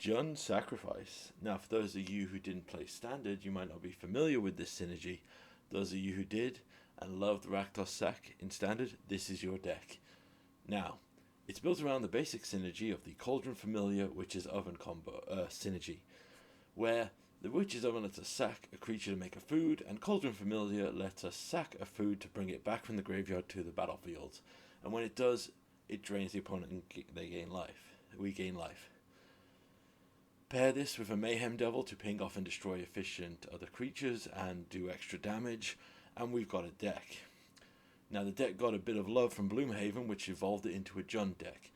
Jund Sacrifice. Now, for those of you who didn't play Standard, you might not be familiar with this synergy. Those of you who did and loved Rakdos Sack in Standard, this is your deck. Now, it's built around the basic synergy of the Cauldron Familiar Witch's Oven combo synergy, where the Witch's Oven lets us sack a creature to make a food, and Cauldron Familiar lets us sack a food to bring it back from the graveyard to the battlefield. And when it does, it drains the opponent and they gain life. We gain life. Pair this with a Mayhem Devil to ping off and destroy efficient other creatures and do extra damage, and we've got a deck. Now the deck got a bit of love from Bloomhaven, which evolved it into a Jund deck.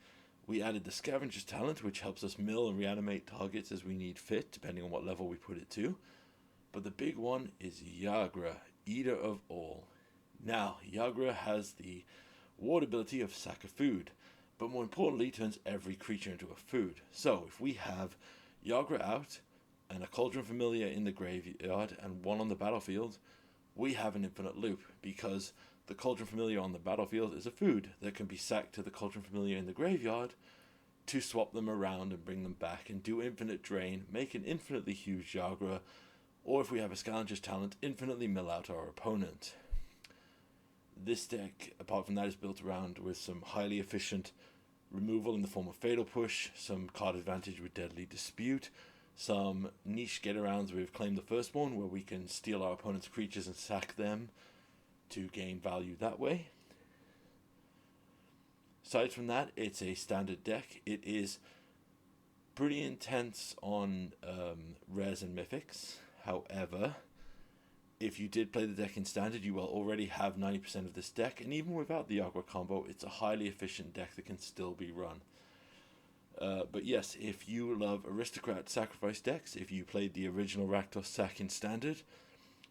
We added the Scavenger's Talent, which helps us mill and reanimate targets as we need fit, depending on what level we put it to. But the big one is Yagra, Eater of All. Now, Yagra has the ward ability of sack a food, but more importantly turns every creature into a food. So if we have Yagra out and a Cauldron Familiar in the graveyard and one on the battlefield, we have an infinite loop, because the Cauldron Familiar on the battlefield is a food that can be sacked to the Cauldron Familiar in the graveyard to swap them around and bring them back and do infinite drain, make an infinitely huge Yagra, or if we have a Scavenger's Talent, infinitely mill out our opponent. This deck, apart from that, is built around with some highly efficient removal in the form of Fatal Push, some card advantage with Deadly Dispute, some niche get-arounds with Claim the Firstborn, where we can steal our opponent's creatures and sack them to gain value that way. Aside from that, it's a standard deck. It is pretty intense on rares and mythics. However, if you did play the deck in standard, you will already have 90% of this deck, and even without the Yagra combo, it's a highly efficient deck that can still be run. But yes, if you love Aristocrat Sacrifice decks, if you played the original Rakdos Sack in standard,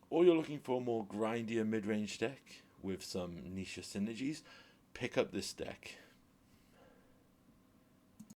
or you're looking for a more grindier mid-range deck with some niche synergies, pick up this deck.